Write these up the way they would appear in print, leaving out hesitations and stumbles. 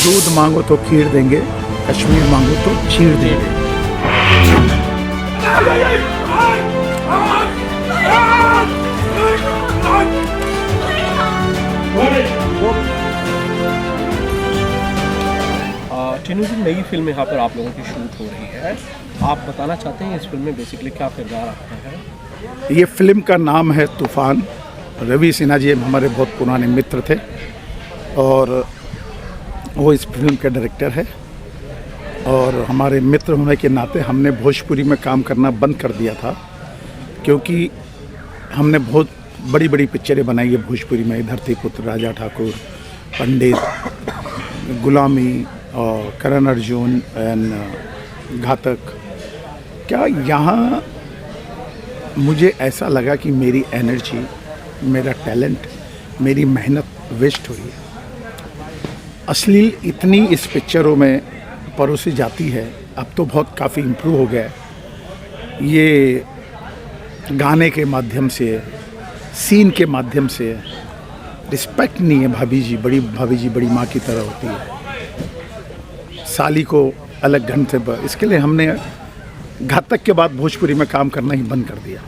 दूध मांगो तो खीर देंगे, कश्मीर मांगो तो चीर देंगे। टीनू जी, नई फिल्म यहाँ पर आप लोगों की शूट हो रही है, आप बताना चाहते हैं इस फिल्म में बेसिकली क्या किरदार आपका है? ये फिल्म का नाम है तूफान। रवि सिन्हा जी हमारे बहुत पुराने मित्र थे और वो इस फिल्म के डायरेक्टर है। और हमारे मित्र होने के नाते हमने भोजपुरी में काम करना बंद कर दिया था, क्योंकि हमने बहुत बड़ी बड़ी पिक्चरें बनाई है भोजपुरी में। धरतीपुत्र, राजा ठाकुर, पंडित, गुलामी और करण अर्जुन एंड घातक। क्या यहाँ मुझे ऐसा लगा कि मेरी एनर्जी, मेरा टैलेंट, मेरी मेहनत वेस्ट हुई है। अश्लील इतनी इस पिक्चरों में परोसी जाती है, अब तो बहुत काफ़ी इम्प्रूव हो गया है। ये गाने के माध्यम से, सीन के माध्यम से रिस्पेक्ट नहीं है। भाभी जी बड़ी माँ की तरह होती है। साली को अलग ढंग से इसके लिए हमने घातक के बाद भोजपुरी में काम करना ही बंद कर दिया।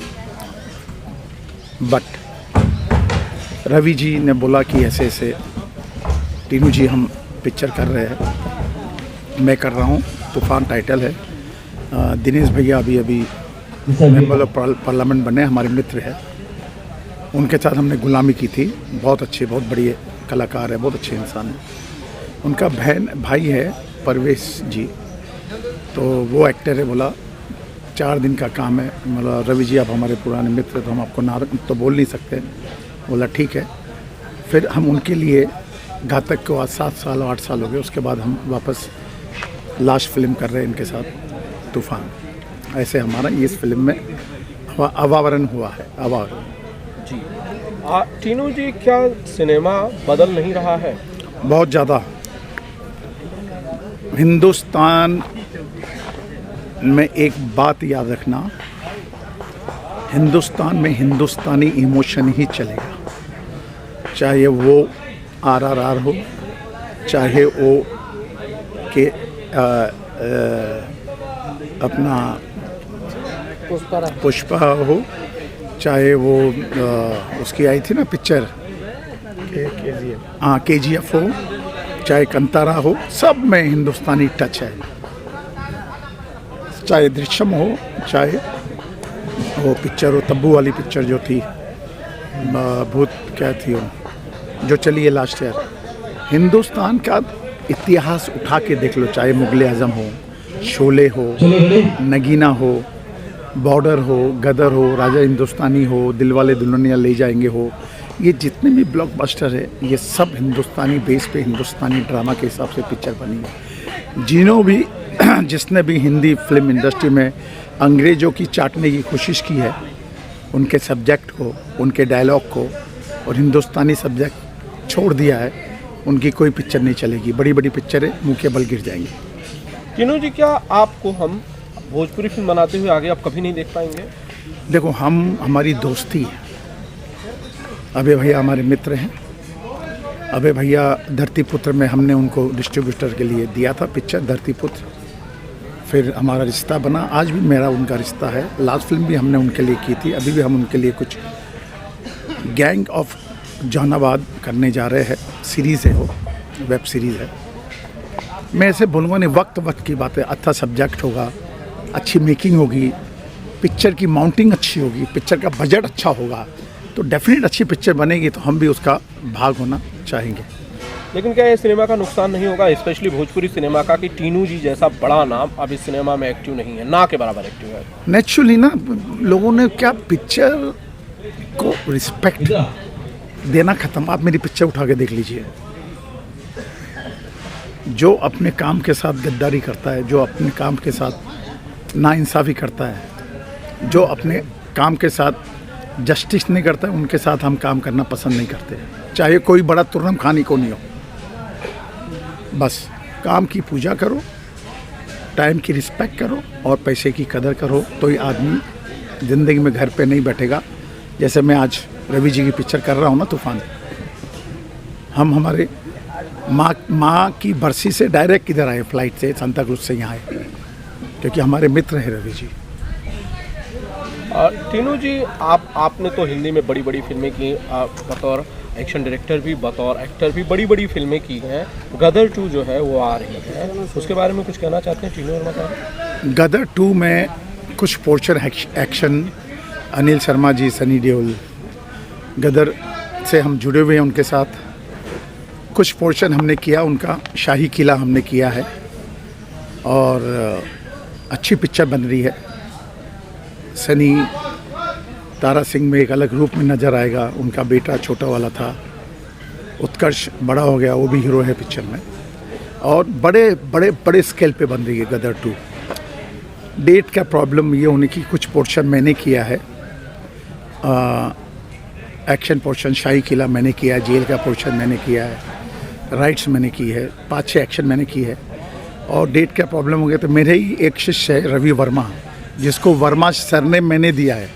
बट रवि जी ने बोला कि ऐसे ऐसे टीनू जी हम पिक्चर कर रहे हैं, मैं कर रहा हूँ। तूफान टाइटल है। दिनेश भैया अभी मेंबर ऑफ पार्लियामेंट बने, हमारे मित्र हैं। उनके साथ हमने गुलामी की थी। बहुत अच्छे, बहुत बढ़िया कलाकार है, बहुत अच्छे इंसान हैं। उनका भाई है परवेश जी, तो वो एक्टर है। बोला 4 दिन का काम है। मतलब रवि जी आप हमारे पुराने मित्र, तो हम आपको ना तो बोल नहीं सकते। बोला ठीक है। फिर हम उनके लिए घातक को आज 7 साल 8 साल हो गए, उसके बाद हम वापस लास्ट फिल्म कर रहे हैं इनके साथ, तूफान। ऐसे हमारा इस फिल्म में अवावरण हुआ है। अवावरण जी। टीनू जी, क्या सिनेमा बदल नहीं रहा है? बहुत ज़्यादा। हिंदुस्तान में एक बात याद रखना, हिंदुस्तान में हिंदुस्तानी इमोशन ही चलेगा। चाहे वो RRR हो, चाहे वो के अपना पुष्पा हो, चाहे वो उसकी आई थी ना पिक्चर KGF हो, चाहे कंतारा हो, सब में हिंदुस्तानी टच है। चाहे दृश्यम हो, चाहे वो पिक्चर हो, तब्बू वाली पिक्चर जो थी, भूत क्या थी वो, जो चली है लास्ट ईयर। हिंदुस्तान का इतिहास उठा के देख लो, चाहे मुगल आज़म हो, शोले हो, नगीना हो, बॉर्डर हो, गदर हो, राजा हिंदुस्तानी हो, दिलवाले दुल्हनिया ले जाएंगे हो, ये जितने भी ब्लॉकबस्टर है, ये सब हिंदुस्तानी बेस पे, हिंदुस्तानी ड्रामा के हिसाब से पिक्चर बनी है। जिसने भी हिंदी फिल्म इंडस्ट्री में अंग्रेज़ों की चाटने की कोशिश की है, उनके सब्जेक्ट को, उनके डायलॉग को, और हिंदुस्तानी सब्जेक्ट छोड़ दिया है, उनकी कोई पिक्चर नहीं चलेगी। बड़ी बड़ी पिक्चरें मुँह के बल गिर जाएंगी। टीनू जी, क्या आपको हम भोजपुरी फिल्म बनाते हुए आगे आप कभी नहीं देख पाएंगे? देखो, हमारी दोस्ती है। अभय भैया हमारे मित्र हैं। अभय भैया धरतीपुत्र में हमने उनको डिस्ट्रीब्यूटर के लिए दिया था पिक्चर धरतीपुत्र। फिर हमारा रिश्ता बना, आज भी मेरा उनका रिश्ता है। लास्ट फिल्म भी हमने उनके लिए की थी, अभी भी हम उनके लिए कुछ गैंग ऑफ जहानाबाद करने जा रहे हैं। सीरीज़ है वो, वेब सीरीज़ है। मैं ऐसे बोलूँगा नहीं, वक्त की बात है। अच्छा सब्जेक्ट होगा, अच्छी मेकिंग होगी, पिक्चर की माउंटिंग अच्छी होगी, पिक्चर का बजट अच्छा होगा, तो डेफिनेट अच्छी पिक्चर बनेगी, तो हम भी उसका भाग होना चाहेंगे। लेकिन क्या ये सिनेमा का नुकसान नहीं होगा, स्पेशली भोजपुरी सिनेमा का, कि टीनू जी जैसा बड़ा नाम अब इस सिनेमा में एक्टिव नहीं है, ना के बराबर एक्टिव है? नेचुरली ना, लोगों ने क्या पिक्चर को रिस्पेक्ट देना ख़त्म। आप मेरी पिक्चर उठा के देख लीजिए। जो अपने काम के साथ गद्दारी करता है, जो अपने काम के साथ नाइंसाफ़ी करता है, जो अपने काम के साथ जस्टिस नहीं करता है, उनके साथ हम काम करना पसंद नहीं करते। चाहे कोई बड़ा तुर्रम खानी को नहीं हो, बस काम की पूजा करो, टाइम की रिस्पेक्ट करो और पैसे की कदर करो, तो ये आदमी ज़िंदगी में घर पे नहीं बैठेगा। जैसे मैं आज रवि जी की पिक्चर कर रहा हूँ ना, तूफान, हम हमारे माँ की बरसी से डायरेक्ट इधर आए, फ्लाइट से सांता क्रूज से यहाँ आए, क्योंकि हमारे मित्र हैं रवि जी। टीनू जी, आपने तो हिंदी में बड़ी बड़ी फिल्में की, बतौर एक्शन डायरेक्टर भी, बतौर एक्टर भी बड़ी बड़ी फिल्में की हैं। गदर 2 जो है वो आ रही है, उसके बारे में कुछ कहना चाहते हैं टीनू वर्मा साहब? गदर 2 में कुछ पोर्शन एक्शन, अनिल शर्मा जी, सनी देओल, गदर से हम जुड़े हुए हैं उनके साथ। कुछ पोर्शन हमने किया उनका, शाही किला हमने किया है, और अच्छी पिक्चर बन रही है। सनी तारा सिंह में एक अलग रूप में नज़र आएगा, उनका बेटा छोटा वाला था, उत्कर्ष बड़ा हो गया, वो भी हीरो है पिक्चर में, और बड़े बड़े बड़े स्केल पे बन रही है गदर 2। डेट का प्रॉब्लम ये होने की, कुछ पोर्शन मैंने किया है, एक्शन पोर्शन शाही किला मैंने किया है, जेल का पोर्शन मैंने किया है, राइट्स मैंने की है, 5-6 एक्शन मैंने की है, और डेट का प्रॉब्लम हो गया। तो मेरे ही एक शिष्य है रवि वर्मा, जिसको वर्मा सरनेम मैंने दिया है,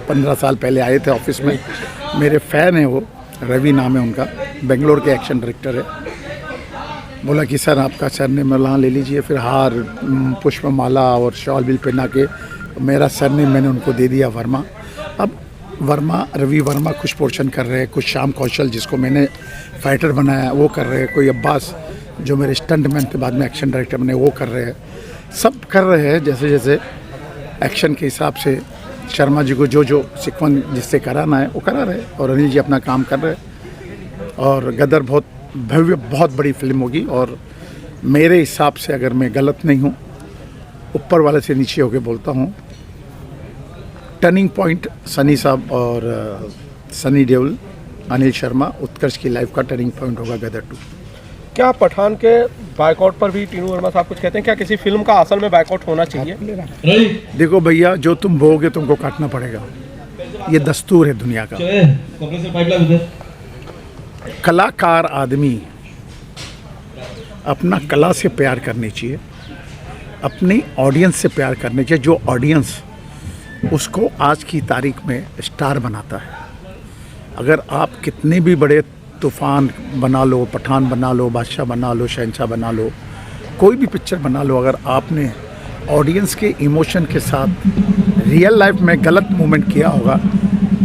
15 साल पहले आए थे ऑफिस में, मेरे फ़ैन हैं वो, रवि नाम है उनका, बेंगलोर के एक्शन डायरेक्टर है। बोला कि सर आपका सरनेम वहाँ ले लीजिए, फिर हार, पुष्पमाला और शॉल बिल पहना के मेरा सरनेम मैंने उनको दे दिया, वर्मा। अब वर्मा, रवि वर्मा कुछ पोर्शन कर रहे हैं, कुछ श्याम कौशल जिसको मैंने फाइटर बनाया वो कर रहे हैं, कोई अब्बास जो मेरे स्टंटमैन के बाद में एक्शन डायरेक्टर बने वो कर रहे हैं, सब कर रहे हैं जैसे जैसे एक्शन के हिसाब से शर्मा जी को जो जो सीक्वेंस जिससे कराना है वो करा रहे, और अनिल जी अपना काम कर रहे हैं। और गदर बहुत भव्य, बहुत बड़ी फिल्म होगी, और मेरे हिसाब से अगर मैं गलत नहीं हूँ, ऊपर वाले से नीचे होके बोलता हूँ, टर्निंग पॉइंट सनी साहब और सनी देओल, अनिल शर्मा, उत्कर्ष की लाइफ का टर्निंग पॉइंट होगा गदर 2। क्या पठान के बाइकआउट पर भी टीनू वर्मा साहब कुछ कहते हैं? क्या किसी फिल्म का असल में बाइकआउट होना चाहिए? देखो भैया, जो तुम बोओगे तुमको काटना पड़ेगा, ये दस्तूर है दुनिया का। कलाकार आदमी अपना कला से प्यार करनी चाहिए, अपनी ऑडियंस से प्यार करनी चाहिए, जो ऑडियंस उसको आज की तारीख में स्टार बनाता है। अगर आप कितने भी बड़े तूफ़ान बना लो, पठान बना लो, बादशाह बना लो, शहंशाह बना लो, कोई भी पिक्चर बना लो, अगर आपने ऑडियंस के इमोशन के साथ रियल लाइफ में गलत मूवमेंट किया होगा,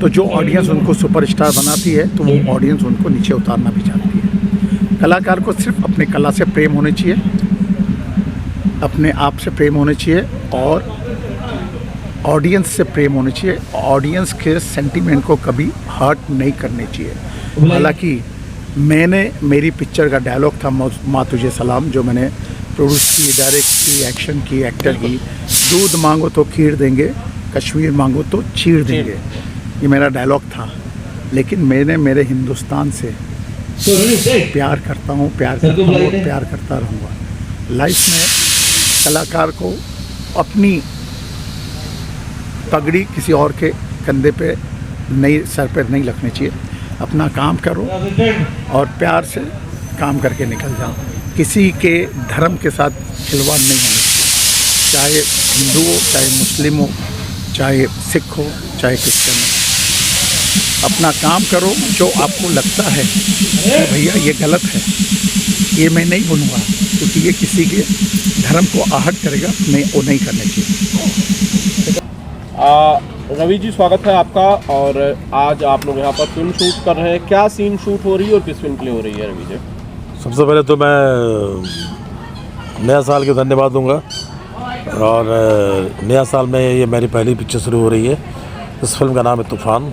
तो जो ऑडियंस उनको सुपरस्टार बनाती है, तो वो ऑडियंस उनको नीचे उतारना भी चाहती है। कलाकार को सिर्फ अपने कला से प्रेम होने चाहिए, अपने आप से प्रेम होने चाहिए, और ऑडियंस से प्रेम होने चाहिए। ऑडियंस के सेंटीमेंट को कभी हर्ट नहीं करने चाहिए। हालांकि मेरी पिक्चर का डायलॉग था माँ तुझे सलाम, जो मैंने प्रोड्यूस की, डायरेक्ट की, एक्शन की, एक्टर की। दूध मांगो तो खीर देंगे, कश्मीर मांगो तो चीर देंगे, ये मेरा डायलॉग था। लेकिन मैंने मेरे हिंदुस्तान से प्यार करता हूँ, प्यार करता हूँ और प्यार करता रहूँगा। लाइफ में कलाकार को अपनी पगड़ी किसी और के कंधे पे नहीं, सर पे नहीं रखनी चाहिए। अपना काम करो और प्यार से काम करके निकल जाओ। किसी के धर्म के साथ खिलवाड़ नहीं होना चाहिए, चाहे हिंदू हो, चाहे मुस्लिम हो, चाहे सिख हो, चाहे क्रिश्चियन हो। अपना काम करो, जो आपको लगता है कि भैया ये गलत है, ये मैं नहीं बोलूँगा, क्योंकि ये किसी के धर्म को आहत करेगा, नहीं, वो नहीं करना चाहिए। रवि जी, स्वागत है आपका। और आज आप लोग यहाँ पर फिल्म शूट कर रहे हैं, क्या सीन शूट हो रही है और किस फिल्म के लिए हो रही है रवि जी? सबसे पहले तो मैं नया साल के धन्यवाद दूंगा, और नया साल में ये मेरी पहली पिक्चर शुरू हो रही है। इस फिल्म का नाम है तूफ़ान।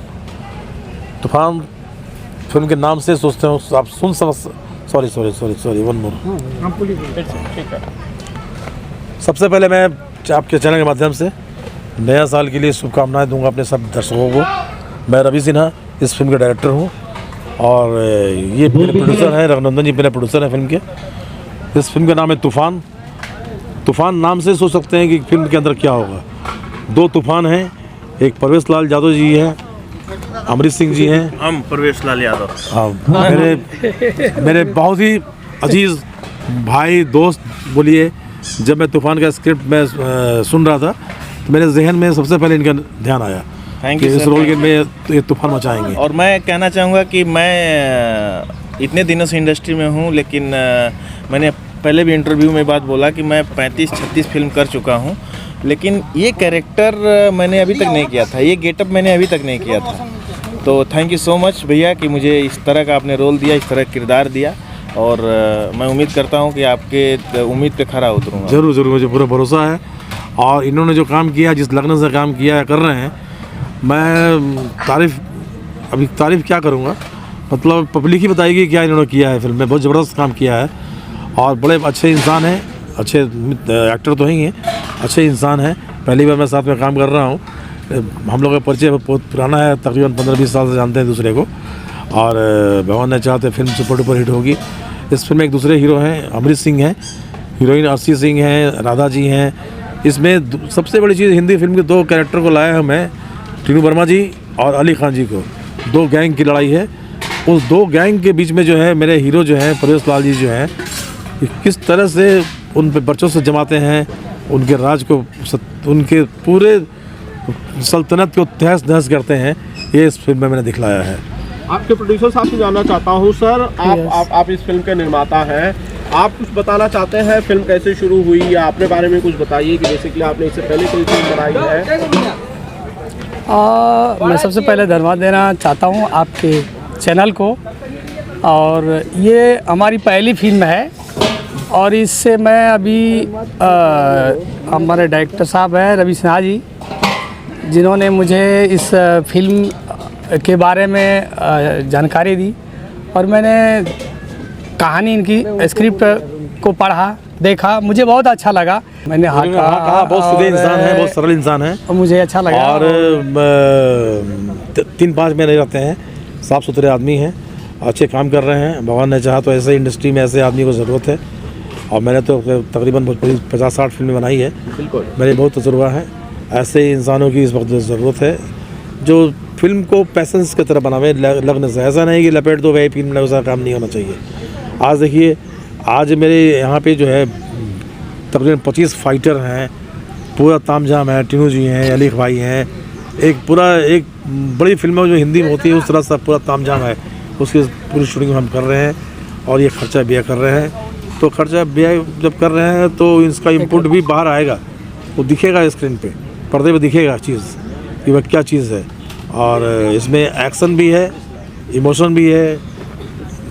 तूफ़ान फिल्म के नाम से सोचते हो आप सुन समझ, सॉरी वन मोर। ठीक है। सबसे पहले मैं आपके चैनल के माध्यम से नया साल के लिए शुभकामनाएं दूंगा अपने सब दर्शकों को। मैं रवि सिन्हा इस फिल्म के डायरेक्टर हूं, और ये मेरे प्रोड्यूसर हैं, रघुनंदन जी मेरे प्रोड्यूसर हैं फिल्म के। इस फिल्म का नाम है तूफ़ान। तूफ़ान नाम से सोच सकते हैं कि फिल्म के अंदर क्या होगा। दो तूफ़ान हैं, एक परवेश लाल यादव जी हैं, अमरीश सिंह जी हैं। हम परवेश लाल यादव। हाँ, मेरे बहुत ही अजीज़ भाई दोस्त बोलिए। जब मैं तूफ़ान का स्क्रिप्ट में सुन रहा था, तो मेरे जहन में सबसे पहले इनका ध्यान आया कि इस रोल के में ये तूफ़ान मचाएंगे। और मैं कहना चाहूँगा कि मैं इतने दिनों से इंडस्ट्री में हूँ, लेकिन मैंने पहले भी इंटरव्यू में बात बोला कि मैं 35-36 फिल्म कर चुका हूँ, लेकिन ये कैरेक्टर मैंने अभी तक नहीं किया था, ये गेटअप मैंने अभी तक नहीं किया था। तो थैंक यू सो मच भैया कि मुझे इस तरह का आपने रोल दिया, इस तरह का किरदार दिया, और मैं उम्मीद करता हूँ कि आपके उम्मीद पे खरा उतरूँगा। ज़रूर ज़रूर, मुझे पूरा भरोसा है। और इन्होंने जो काम किया, जिस लगन से काम किया कर रहे हैं, मैं तारीफ़ क्या करूँगा, मतलब पब्लिक ही बताएगी क्या इन्होंने किया है फिल्म में। बहुत ज़बरदस्त काम किया है और बड़े अच्छे इंसान हैं, अच्छे एक्टर तो ही हैं, अच्छे इंसान हैं। पहली बार मैं साथ में काम कर रहा हूँ। हम लोग का परिचय बहुत पुराना है, तकरीबन 15-20 साल से जानते हैं दूसरे को, और भगवान ने चाहते फिल्म सुपर डुपर हिट होगी। इस फिल्म में एक दूसरे हीरो हैं, अमृत सिंह हैं, हीरोइन आरसी सिंह हैं, राधा जी हैं। इसमें सबसे बड़ी चीज़, हिंदी फिल्म के 2 कैरेक्टर को लाया हूँ मैं, टीनू वर्मा जी और अली खान जी को। 2 गैंग की लड़ाई है, उस 2 गैंग के बीच में जो है मेरे हीरो जो हैं प्रवेश लाल जी जो हैं, किस तरह से उन पे बच्चों से जमाते हैं, उनके राज को, उनके पूरे सल्तनत को तहस नहस करते हैं, ये इस फिल्म में मैंने दिखलाया है। आपके प्रोड्यूसर साहब से जानना चाहता हूँ सर, आप इस फिल्म के निर्माता हैं, आप कुछ बताना चाहते हैं फिल्म कैसे शुरू हुई, या अपने बारे में कुछ बताइए कि बेसिकली आपने इससे पहले कोई फिल्म बनाई है? मैं सबसे पहले धन्यवाद देना चाहता हूँ आपके चैनल को, और ये हमारी पहली फिल्म है, और इससे मैं अभी हमारे डायरेक्टर साहब हैं रवि सिन्हा जी, जिन्होंने मुझे इस फिल्म के बारे में जानकारी दी, और मैंने कहानी इनकी स्क्रिप्ट को पढ़ा, देखा, मुझे बहुत अच्छा लगा। मैंने कहा बहुत सीधे इंसान है, बहुत सरल इंसान है, और मुझे अच्छा लगा। और 3-5 महीने रहते हैं, साफ़ सुथरे आदमी हैं, अच्छे काम कर रहे हैं। भगवान ने चाहा तो ऐसे इंडस्ट्री में ऐसे आदमी को ज़रूरत है, और मैंने तो तकरीबन 50-60 फिल्में बनाई है। बिल्कुल, मेरे बहुत तजुर्बा है। ऐसे इंसानों की इस वक्त ज़रूरत है जो फिल्म को पैसेंस की तरह बनावे, लगने से। ऐसा नहीं कि लपेट दो भाई फिल्म, वैसा काम नहीं होना चाहिए। आज देखिए, आज मेरे यहाँ पे जो है तकरीबन 25 फाइटर हैं, पूरा तामझाम है, टीनू जी हैं, अली भाई हैं, एक बड़ी फिल्म जो हिंदी में होती है उस तरह से पूरा तामझाम है, उसकी पूरी शूटिंग हम कर रहे हैं, और ये खर्चा व्यय कर रहे हैं। तो खर्चा व्यय जब कर रहे हैं तो इसका इनपुट भी बाहर आएगा, वो दिखेगा स्क्रीन पे, पर्दे पे दिखेगा चीज़ कि वह क्या चीज़ है। और इसमें एक्शन भी है, इमोशन भी है,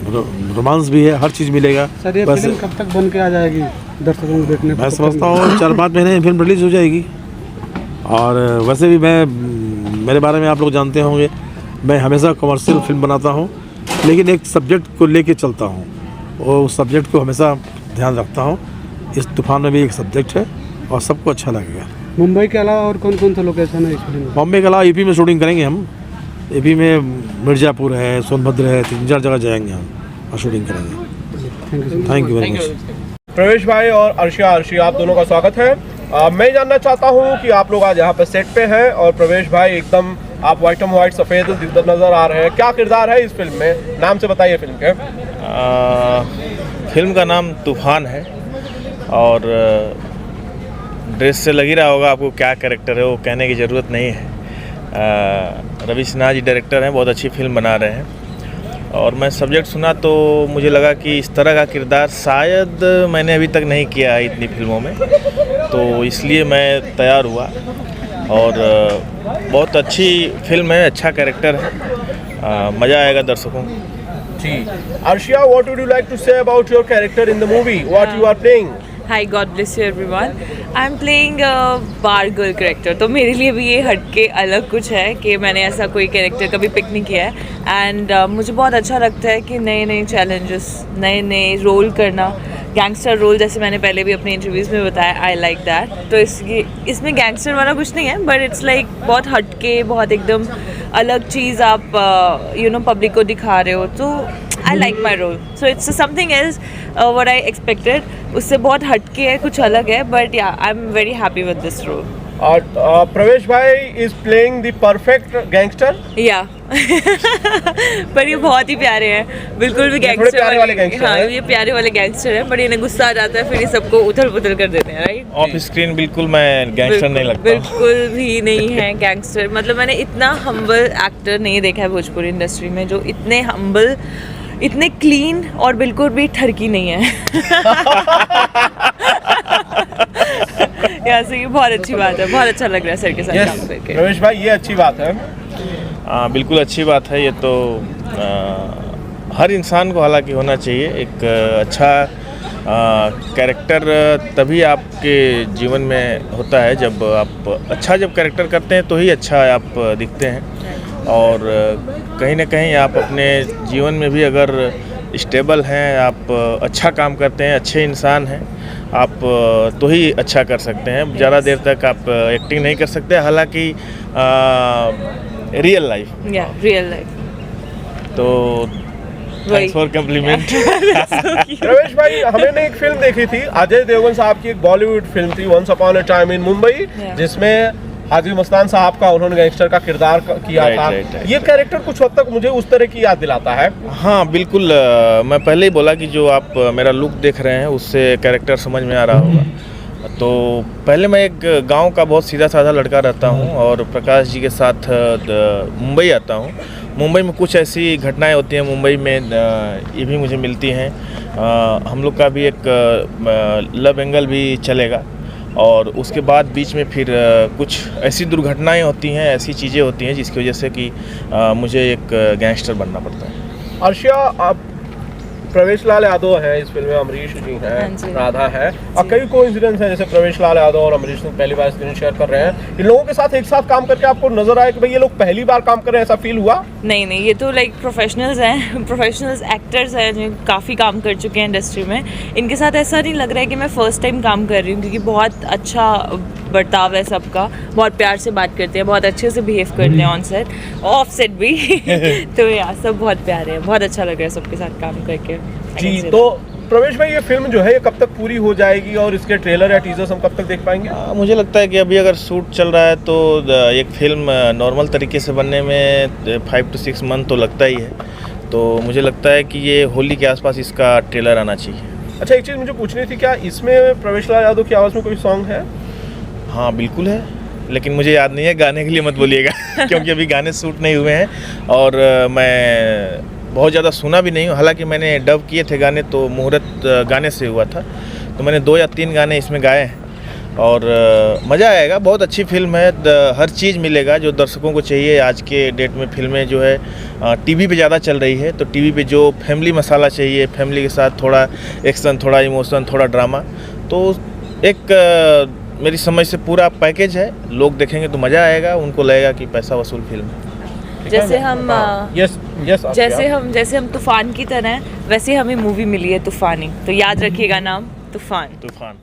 रोमांस भी है, हर चीज़ मिलेगा। सर, ये फिल्म कब तक बन के आ जाएगी दर्शकों को देखने? मैं समझता हूँ 4-5 महीने में फिल्म रिलीज़ हो जाएगी। और वैसे भी मेरे बारे में आप लोग जानते होंगे, मैं हमेशा कमर्शियल फिल्म बनाता हूँ, लेकिन एक सब्जेक्ट को लेके चलता हूँ, और उस सब्जेक्ट को हमेशा ध्यान रखता हूँ। इस तूफान में भी एक सब्जेक्ट है और सबको अच्छा लगेगा। मुंबई के अलावा और कौन कौन सा लोकेशन है इस फिल्म में? बॉम्बे के अलावा यूपी में शूटिंग करेंगे हम। यूपी में मिर्ज़ापुर है, सोनभद्र है, 3-4 जगह जाएंगे हम और शूटिंग करेंगे। Thank you very much. प्रवेश भाई और अर्शी, आप दोनों का स्वागत है। मैं जानना चाहता हूँ कि आप लोग आज यहाँ पे सेट पे हैं, और प्रवेश भाई एकदम आप वाइट एंड वाइट सफ़ेद नज़र आ रहे हैं, क्या किरदार है इस फिल्म में? नाम से बताइए फिल्म के। फिल्म का नाम तूफान है, और ड्रेस से लग ही रहा होगा आपको क्या कैरेक्टर है, वो कहने की ज़रूरत नहीं है। रवि सिन्हा जी डायरेक्टर हैं, बहुत अच्छी फिल्म बना रहे हैं, और मैं सब्जेक्ट सुना तो मुझे लगा कि इस तरह का किरदार शायद मैंने अभी तक नहीं किया है इतनी फिल्मों में, तो इसलिए मैं तैयार हुआ। और बहुत अच्छी फिल्म है, अच्छा कैरेक्टर है, मज़ा आएगा दर्शकों को। जी, Arshia, what would you like to say about your character in the movie? What you are playing? Hi, God bless you everyone. I'm playing a bar girl character. तो मेरे लिए भी ये हटके अलग कुछ है कि मैंने ऐसा कोई कैरेक्टर कभी पिक नहीं किया है, एंड मुझे बहुत अच्छा लगता है कि नए नए चैलेंजेस, नए नए रोल करना। गैंगस्टर रोल जैसे मैंने पहले भी अपने इंटरव्यूज़ में बताया, आई लाइक दैट। तो इसमें गैंगस्टर वाला कुछ नहीं है, बट इट्स लाइक बहुत हटके, बहुत एकदम अलग चीज़ आप पब्लिक को दिखा रहे हो, तो I like my role. So it's something else what I expected, उससे बहुत हटके है, कुछ अलग है, but yeah I am very happy with this role. और प्रवेश भाई is playing the perfect gangster. या पर ये बहुत ही प्यारे हैं, बिल्कुल भी गैंगस्टर प्यारे वाले गैंगस्टर हाँ, हैं। ये प्यारे वाले गैंगस्टर हैं, पर इन्हें गुस्सा आ जाता है, फिर ये सबको उथल पुथल कर देते हैं, राइट? ऑफ स्क्रीन बिल्कुल मैं गैंगस्टर नहीं लगता हूँ। बिल्कुल भी नहीं है गैंगस्टर। मतलब मैंने इतना हम्बल एक्टर नहीं देखा है भोजपुरी इंडस्ट्री में जो इतने हम्बल इतने क्लीन और बिल्कुल भी ठरकी नहीं है। यहाँ से ये बहुत अच्छी बात है, बहुत अच्छा लग रहा है सर के साथ यस काम करके। रमेश भाई, ये अच्छी बात है। बिल्कुल अच्छी बात है। ये तो हर इंसान को हालांकि होना चाहिए एक अच्छा कैरेक्टर। तभी आपके जीवन में होता है, जब आप अच्छा जब कैरेक्टर करते हैं तो ही अच्छा आप दिखते हैं। और कहीं ना कहीं आप अपने जीवन में भी अगर स्टेबल हैं, आप अच्छा काम करते हैं, अच्छे इंसान हैं, आप तो ही अच्छा कर सकते हैं। ज़्यादा देर तक आप एक्टिंग नहीं कर सकते, हालांकि रियल लाइफ रियल लाइफ तो थैंक्स फॉर कम्प्लीमेंट। रमेश भाई, हमने एक फिल्म देखी थी अजय देवगन साहब की, एक बॉलीवुड फिल्म थी once upon a time in Mumbai, जिसमें हाजी मस्तान साहब का उन्होंने गैंगस्टर का किरदार किया था। ये कैरेक्टर कुछ हद तक मुझे उस तरह की याद दिलाता है। हाँ बिल्कुल, मैं पहले ही बोला कि जो आप मेरा लुक देख रहे हैं उससे कैरेक्टर समझ में आ रहा होगा। तो पहले मैं एक गांव का बहुत सीधा साधा लड़का रहता हूं और प्रकाश जी के साथ मुंबई आता हूं। मुंबई में कुछ ऐसी घटनाएं होती हैं, मुंबई में ये भी मुझे मिलती हैं। हम लोग का भी एक लव एंगल भी चलेगा और उसके बाद बीच में फिर कुछ ऐसी दुर्घटनाएं होती हैं, ऐसी चीज़ें होती हैं जिसकी वजह से कि मुझे एक गैंगस्टर बनना पड़ता है। अर्शिया, आप प्रवेश लाल यादव है इस फिल्म में, अमरीश जी हैं, राधा है, और कई कोइंसिडेंस हैं, जैसे प्रवेश लाल यादव और अमरीश सिंह पहली बार स्क्रीन शेयर कर रहे हैं। इन लोगों के साथ एक साथ काम करके आपको नजर आया कि भाई ये लोग पहली बार काम कर रहे हैं, ऐसा फील हुआ? नहीं, ये तो लाइक प्रोफेशनल्स हैं, प्रोफेशनल्स एक्टर्स हैं जो काफ़ी काम कर चुके हैं इंडस्ट्री में। इनके साथ ऐसा नहीं लग रहा है कि मैं फ़र्स्ट टाइम काम कर रही हूँ, क्योंकि बहुत अच्छा बर्ताव है सबका, बहुत प्यार से बात करते हैं, बहुत अच्छे से बिहेव करते हैं ऑन सेट, ऑफ सेट भी। तो यार सब बहुत प्यारे हैं, बहुत अच्छा लग रहा है सबके साथ काम करके जी। तो प्रवेश भाई, ये फिल्म जो है ये कब तक पूरी हो जाएगी और इसके ट्रेलर या टीजर्स हम कब तक देख पाएंगे? मुझे लगता है कि अभी अगर शूट चल रहा है तो एक फिल्म नॉर्मल तरीके से बनने में 5 to 6 मंथ तो लगता ही है। तो मुझे लगता है कि ये होली के आसपास इसका ट्रेलर आना चाहिए। अच्छा, एक चीज़ मुझे पूछनी थी, क्या इसमें प्रवेश लाल यादव की आवाज़ में कोई सॉन्ग है? हाँ बिल्कुल है, लेकिन मुझे याद नहीं है, गाने के लिए मत बोलिएगा क्योंकि अभी गाने शूट नहीं हुए हैं और मैं बहुत ज़्यादा सुना भी नहीं हूँ। हालांकि मैंने डब किए थे गाने, तो मुहूर्त गाने से हुआ था, तो मैंने 2 या 3 गाने इसमें गाए हैं और मज़ा आएगा। बहुत अच्छी फिल्म है, हर चीज़ मिलेगा जो दर्शकों को चाहिए। आज के डेट में फिल्में जो है टीवी पे ज़्यादा चल रही है, तो टीवी पे जो फैमिली मसाला चाहिए, फैमिली के साथ थोड़ा एक्शन, थोड़ा इमोशन, थोड़ा ड्रामा, तो एक मेरी समझ से पूरा पैकेज है। लोग देखेंगे तो मज़ा आएगा, उनको लगेगा कि पैसा वसूल फिल्म है। जैसे हम यस जैसे हम तूफान की तरह हैं, वैसे हमें मूवी मिली है तूफानी, तो याद रखिएगा नाम तूफान। तूफान।